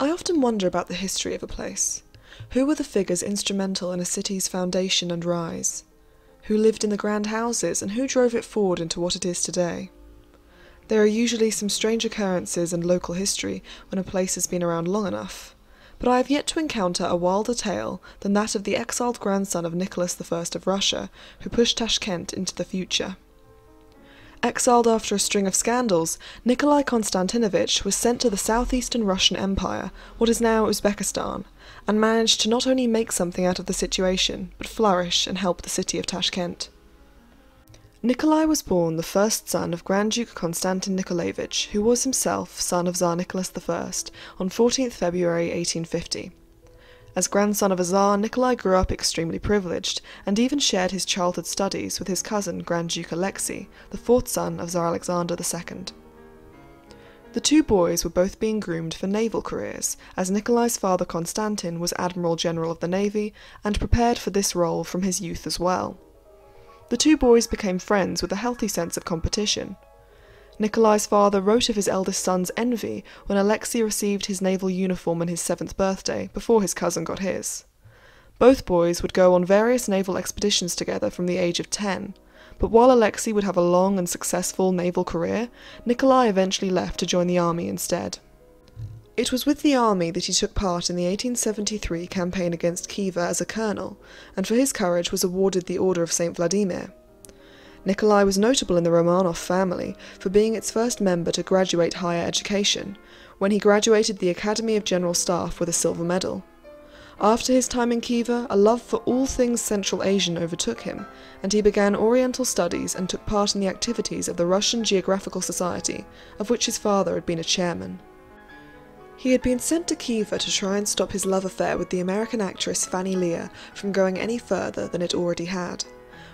I often wonder about the history of a place. Who were the figures instrumental in a city's foundation and rise? Who lived in the grand houses, and who drove it forward into what it is today? There are usually some strange occurrences and local history when a place has been around long enough, but I have yet to encounter a wilder tale than that of the exiled grandson of Nicholas I of Russia, who pushed Tashkent into the future. Exiled after a string of scandals, Nikolai Konstantinovich was sent to the southeastern Russian Empire, what is now Uzbekistan, and managed to not only make something out of the situation, but flourish and help the city of Tashkent. Nikolai was born the first son of Grand Duke Konstantin Nikolaevich, who was himself son of Tsar Nicholas I, on 14th February 1850. As grandson of a Tsar, Nikolai grew up extremely privileged, and even shared his childhood studies with his cousin Grand Duke Alexei, the fourth son of Tsar Alexander II. The two boys were both being groomed for naval careers, as Nikolai's father Konstantin was Admiral General of the Navy, and prepared for this role from his youth as well. The two boys became friends with a healthy sense of competition. Nikolai's father wrote of his eldest son's envy when Alexei received his naval uniform on his 7th birthday, before his cousin got his. Both boys would go on various naval expeditions together from the age of 10, but while Alexei would have a long and successful naval career, Nikolai eventually left to join the army instead. It was with the army that he took part in the 1873 campaign against Khiva as a colonel, and for his courage was awarded the Order of St. Vladimir. Nikolai was notable in the Romanov family for being its first member to graduate higher education, when he graduated the Academy of General Staff with a silver medal. After his time in Khiva, a love for all things Central Asian overtook him, and he began Oriental studies and took part in the activities of the Russian Geographical Society, of which his father had been a chairman. He had been sent to Khiva to try and stop his love affair with the American actress Fanny Lear from going any further than it already had,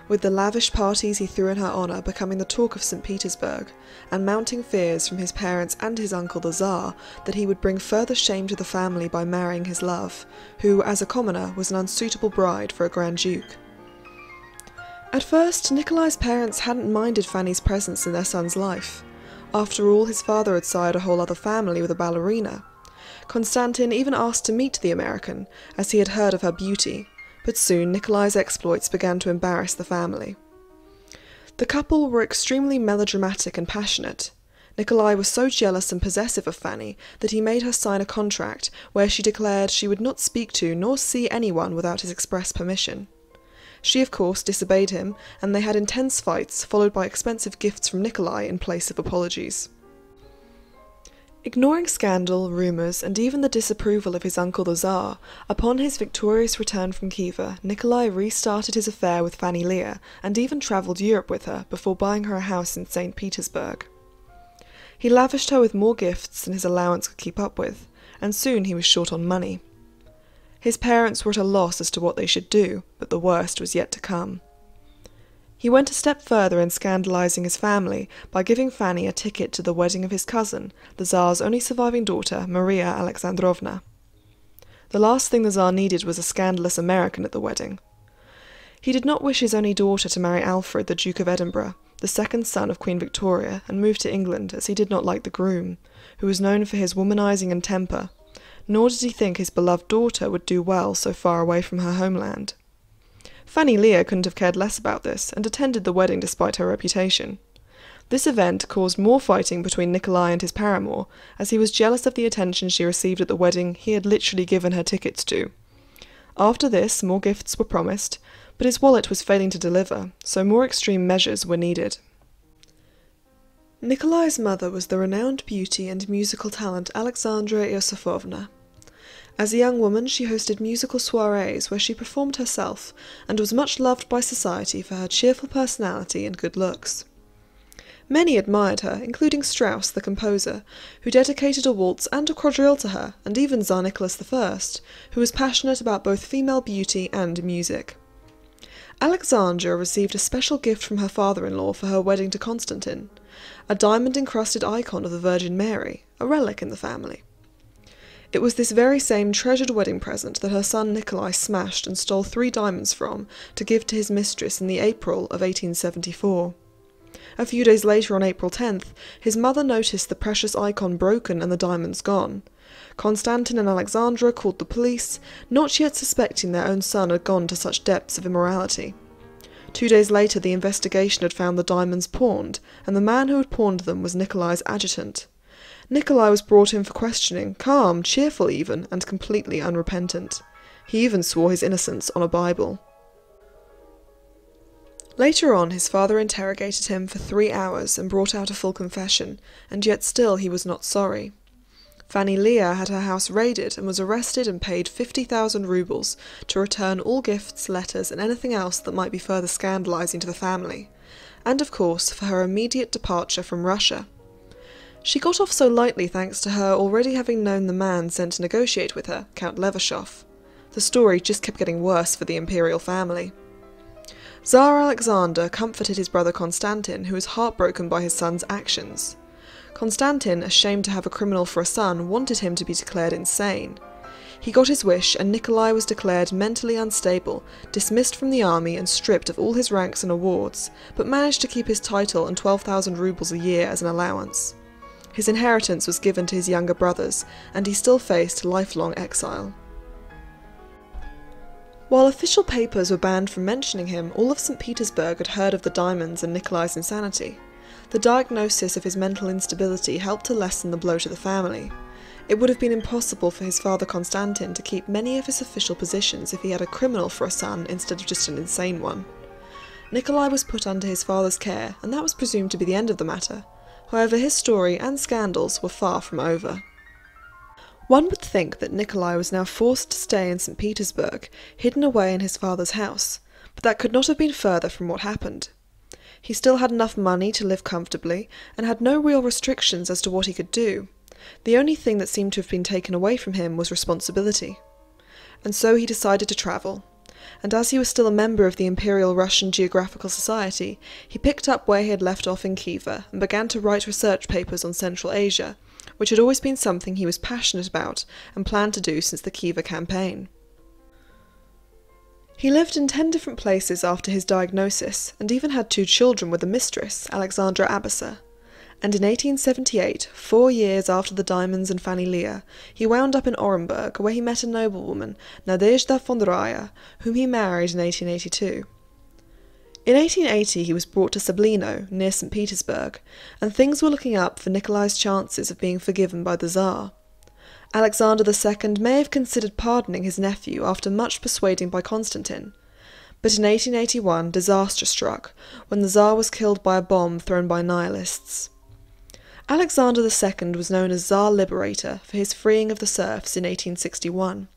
with the lavish parties he threw in her honour becoming the talk of St. Petersburg, and mounting fears from his parents and his uncle the Tsar that he would bring further shame to the family by marrying his love, who, as a commoner, was an unsuitable bride for a Grand Duke. At first, Nikolai's parents hadn't minded Fanny's presence in their son's life. After all, his father had sired a whole other family with a ballerina. Konstantin even asked to meet the American, as he had heard of her beauty, but soon Nikolai's exploits began to embarrass the family. The couple were extremely melodramatic and passionate. Nikolai was so jealous and possessive of Fanny that he made her sign a contract where she declared she would not speak to nor see anyone without his express permission. She of course disobeyed him, and they had intense fights, followed by expensive gifts from Nikolai in place of apologies. Ignoring scandal, rumours, and even the disapproval of his uncle the Tsar, upon his victorious return from Khiva, Nikolai restarted his affair with Fanny Lear, and even travelled Europe with her before buying her a house in St. Petersburg. He lavished her with more gifts than his allowance could keep up with, and soon he was short on money. His parents were at a loss as to what they should do, but the worst was yet to come. He went a step further in scandalising his family by giving Fanny a ticket to the wedding of his cousin, the Tsar's only surviving daughter, Maria Alexandrovna. The last thing the Tsar needed was a scandalous American at the wedding. He did not wish his only daughter to marry Alfred, the Duke of Edinburgh, the second son of Queen Victoria, and moved to England, as he did not like the groom, who was known for his womanising and temper, nor did he think his beloved daughter would do well so far away from her homeland. Fanny Lear couldn't have cared less about this, and attended the wedding despite her reputation. This event caused more fighting between Nikolai and his paramour, as he was jealous of the attention she received at the wedding he had literally given her tickets to. After this, more gifts were promised, but his wallet was failing to deliver, so more extreme measures were needed. Nikolai's mother was the renowned beauty and musical talent Alexandra Iosifovna. As a young woman, she hosted musical soirees where she performed herself, and was much loved by society for her cheerful personality and good looks. Many admired her, including Strauss, the composer, who dedicated a waltz and a quadrille to her, and even Tsar Nicholas I, who was passionate about both female beauty and music. Alexandra received a special gift from her father-in-law for her wedding to Constantine, a diamond-encrusted icon of the Virgin Mary, a relic in the family. It was this very same treasured wedding present that her son Nikolai smashed and stole 3 diamonds from to give to his mistress in the April of 1874. A few days later, on April 10th, his mother noticed the precious icon broken and the diamonds gone. Konstantin and Alexandra called the police, not yet suspecting their own son had gone to such depths of immorality. 2 days later, the investigation had found the diamonds pawned, and the man who had pawned them was Nikolai's adjutant. Nikolai was brought in for questioning, calm, cheerful even, and completely unrepentant. He even swore his innocence on a Bible. Later on, his father interrogated him for 3 hours and brought out a full confession, and yet still he was not sorry. Fanny Leah had her house raided and was arrested and paid 50,000 rubles to return all gifts, letters, and anything else that might be further scandalizing to the family, and of course for her immediate departure from Russia. She got off so lightly thanks to her already having known the man sent to negotiate with her, Count Levashov. The story just kept getting worse for the imperial family. Tsar Alexander comforted his brother Konstantin, who was heartbroken by his son's actions. Konstantin, ashamed to have a criminal for a son, wanted him to be declared insane. He got his wish, and Nikolai was declared mentally unstable, dismissed from the army and stripped of all his ranks and awards, but managed to keep his title and 12,000 rubles a year as an allowance. His inheritance was given to his younger brothers, and he still faced lifelong exile. While official papers were banned from mentioning him, all of St. Petersburg had heard of the diamonds and Nikolai's insanity. The diagnosis of his mental instability helped to lessen the blow to the family. It would have been impossible for his father Konstantin to keep many of his official positions if he had a criminal for a son instead of just an insane one. Nikolai was put under his father's care, and that was presumed to be the end of the matter. However, his story and scandals were far from over. One would think that Nikolai was now forced to stay in St. Petersburg, hidden away in his father's house, but that could not have been further from what happened. He still had enough money to live comfortably, and had no real restrictions as to what he could do. The only thing that seemed to have been taken away from him was responsibility. And so he decided to travel. And as he was still a member of the Imperial Russian Geographical Society, he picked up where he had left off in Khiva and began to write research papers on Central Asia, which had always been something he was passionate about and planned to do since the Khiva campaign. He lived in 10 different places after his diagnosis, and even had 2 children with a mistress, Alexandra Abasa. And in 1878, 4 years after the diamonds and Fanny Leah, he wound up in Orenburg, where he met a noblewoman, Nadezhda von Raya, whom he married in 1882. In 1880 he was brought to Sablino, near St. Petersburg, and things were looking up for Nikolai's chances of being forgiven by the Tsar. Alexander II may have considered pardoning his nephew after much persuading by Constantine, but in 1881 disaster struck when the Tsar was killed by a bomb thrown by nihilists. Alexander II was known as Tsar Liberator for his freeing of the serfs in 1861.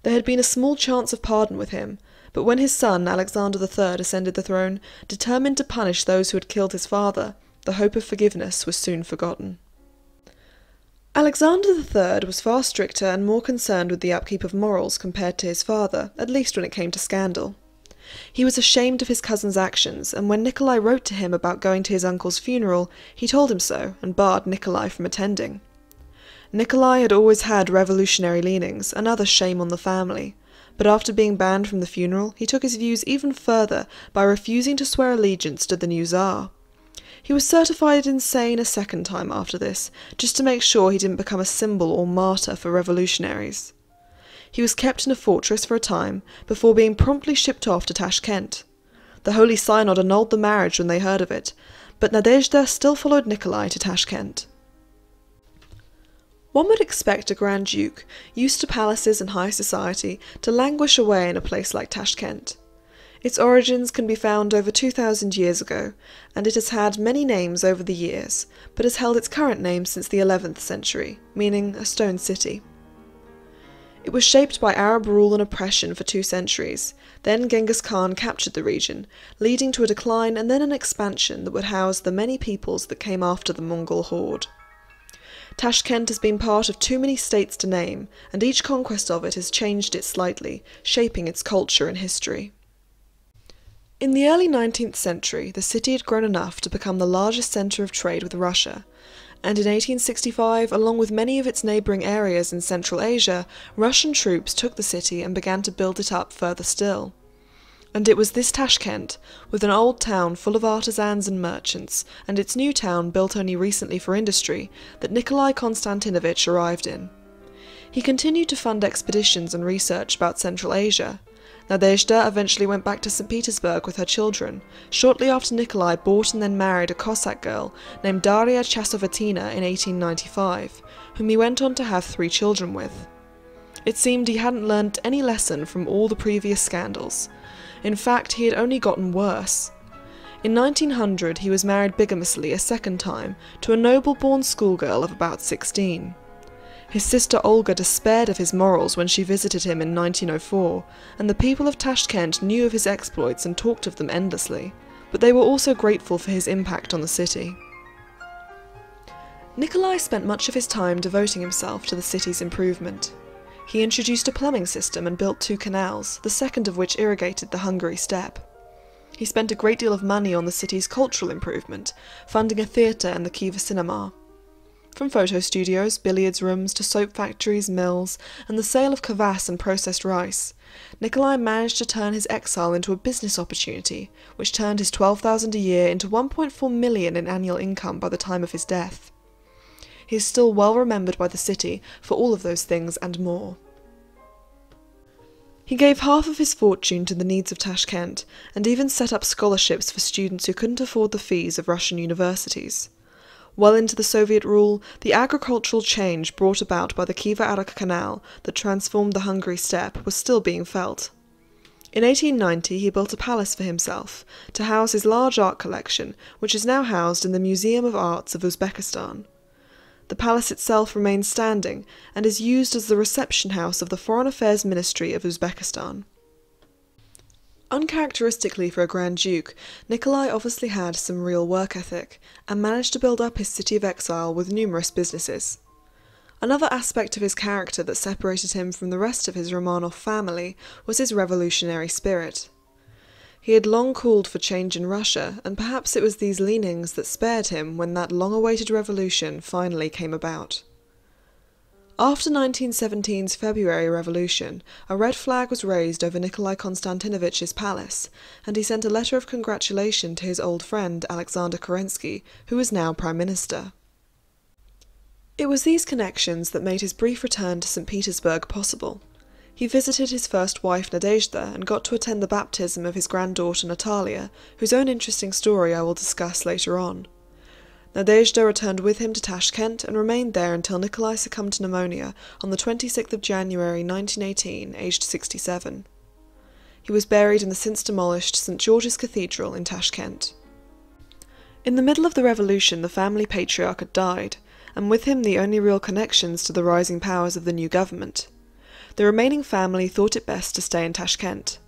There had been a small chance of pardon with him, but when his son Alexander III ascended the throne, determined to punish those who had killed his father, the hope of forgiveness was soon forgotten. Alexander III was far stricter and more concerned with the upkeep of morals compared to his father, at least when it came to scandal. He was ashamed of his cousin's actions, and when Nikolai wrote to him about going to his uncle's funeral, he told him so and barred Nikolai from attending. Nikolai had always had revolutionary leanings, another shame on the family, but after being banned from the funeral, he took his views even further by refusing to swear allegiance to the new Tsar. He was certified insane a second time after this, just to make sure he didn't become a symbol or martyr for revolutionaries. He was kept in a fortress for a time, before being promptly shipped off to Tashkent. The Holy Synod annulled the marriage when they heard of it, but Nadezhda still followed Nikolai to Tashkent. One would expect a Grand Duke, used to palaces and high society, to languish away in a place like Tashkent. Its origins can be found over 2,000 years ago, and it has had many names over the years, but has held its current name since the 11th century, meaning a stone city. It was shaped by Arab rule and oppression for 2 centuries. Then Genghis Khan captured the region, leading to a decline and then an expansion that would house the many peoples that came after the Mongol horde. Tashkent has been part of too many states to name, and each conquest of it has changed it slightly, shaping its culture and history. In the early 19th century, the city had grown enough to become the largest centre of trade with Russia, and in 1865, along with many of its neighbouring areas in Central Asia, Russian troops took the city and began to build it up further still. And it was this Tashkent, with an old town full of artisans and merchants, and its new town built only recently for industry, that Nikolai Konstantinovich arrived in. He continued to fund expeditions and research about Central Asia. Nadezhda eventually went back to St. Petersburg with her children, shortly after Nikolai bought and then married a Cossack girl named Daria Chasovatina in 1895, whom he went on to have 3 children with. It seemed he hadn't learnt any lesson from all the previous scandals. In fact, he had only gotten worse. In 1900, he was married bigamously a second time to a noble-born schoolgirl of about 16. His sister Olga despaired of his morals when she visited him in 1904, and the people of Tashkent knew of his exploits and talked of them endlessly, but they were also grateful for his impact on the city. Nikolai spent much of his time devoting himself to the city's improvement. He introduced a plumbing system and built 2 canals, the second of which irrigated the Hungary steppe. He spent a great deal of money on the city's cultural improvement, funding a theatre and the Kiva cinema. From photo studios, billiards rooms, to soap factories, mills, and the sale of kvass and processed rice, Nikolai managed to turn his exile into a business opportunity, which turned his 12,000 a year into 1.4 million in annual income by the time of his death. He is still well remembered by the city for all of those things and more. He gave half of his fortune to the needs of Tashkent, and even set up scholarships for students who couldn't afford the fees of Russian universities. Well into the Soviet rule, the agricultural change brought about by the Khiva-Arak Canal that transformed the Hungary steppe was still being felt. In 1890 he built a palace for himself, to house his large art collection, which is now housed in the Museum of Arts of Uzbekistan. The palace itself remains standing, and is used as the reception house of the Foreign Affairs Ministry of Uzbekistan. Uncharacteristically for a Grand Duke, Nikolai obviously had some real work ethic, and managed to build up his city of exile with numerous businesses. Another aspect of his character that separated him from the rest of his Romanov family was his revolutionary spirit. He had long called for change in Russia, and perhaps it was these leanings that spared him when that long-awaited revolution finally came about. After 1917's February Revolution, a red flag was raised over Nikolai Konstantinovich's palace, and he sent a letter of congratulation to his old friend Alexander Kerensky, who was now Prime Minister. It was these connections that made his brief return to St. Petersburg possible. He visited his first wife Nadezhda and got to attend the baptism of his granddaughter Natalia, whose own interesting story I will discuss later on. Nadezhda returned with him to Tashkent and remained there until Nikolai succumbed to pneumonia on the 26th of January 1918, aged 67. He was buried in the since-demolished St. George's Cathedral in Tashkent. In the middle of the revolution, the family patriarch had died, and with him the only real connections to the rising powers of the new government. The remaining family thought it best to stay in Tashkent.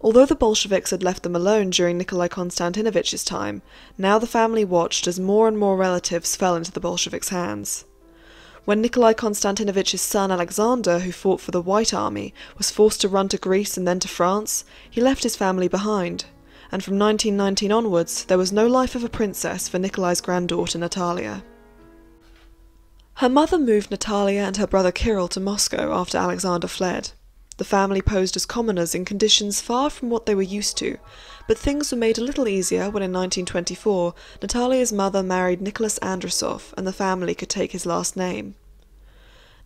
Although the Bolsheviks had left them alone during Nikolai Konstantinovich's time, now the family watched as more and more relatives fell into the Bolsheviks' hands. When Nikolai Konstantinovich's son Alexander, who fought for the White Army, was forced to run to Greece and then to France, he left his family behind, and from 1919 onwards there was no life of a princess for Nikolai's granddaughter Natalia. Her mother moved Natalia and her brother Kirill to Moscow after Alexander fled. The family posed as commoners in conditions far from what they were used to, but things were made a little easier when in 1924 Natalia's mother married Nicholas Andrusov and the family could take his last name.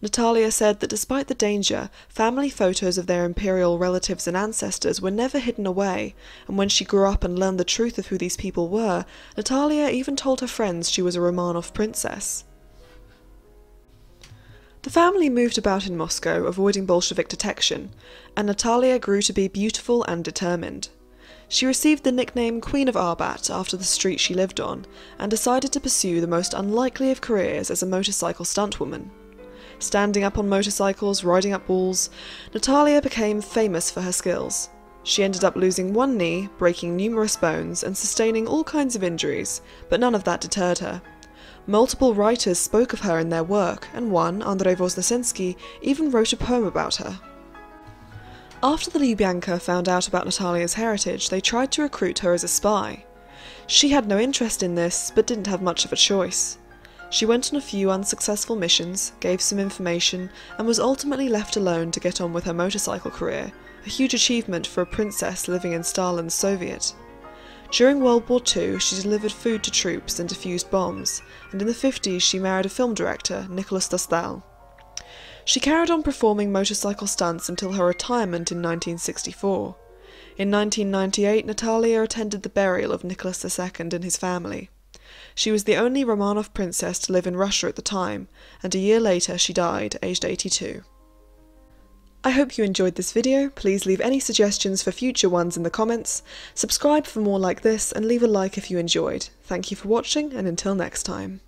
Natalia said that despite the danger, family photos of their imperial relatives and ancestors were never hidden away, and when she grew up and learned the truth of who these people were, Natalia even told her friends she was a Romanov princess. The family moved about in Moscow, avoiding Bolshevik detection, and Natalia grew to be beautiful and determined. She received the nickname Queen of Arbat after the street she lived on, and decided to pursue the most unlikely of careers as a motorcycle stuntwoman. Standing up on motorcycles, riding up walls, Natalia became famous for her skills. She ended up losing one knee, breaking numerous bones, and sustaining all kinds of injuries, but none of that deterred her. Multiple writers spoke of her in their work, and one, Andrei Voznesensky, even wrote a poem about her. After the Lubyanka found out about Natalia's heritage, they tried to recruit her as a spy. She had no interest in this, but didn't have much of a choice. She went on a few unsuccessful missions, gave some information, and was ultimately left alone to get on with her motorcycle career, a huge achievement for a princess living in Stalin's Soviet. During World War II, she delivered food to troops and defused bombs, and in the 50s she married a film director, Nicholas Dostal. She carried on performing motorcycle stunts until her retirement in 1964. In 1998, Natalia attended the burial of Nicholas II and his family. She was the only Romanov princess to live in Russia at the time, and a year later she died, aged 82. I hope you enjoyed this video. Please leave any suggestions for future ones in the comments, subscribe for more like this, and leave a like if you enjoyed. Thank you for watching, and until next time.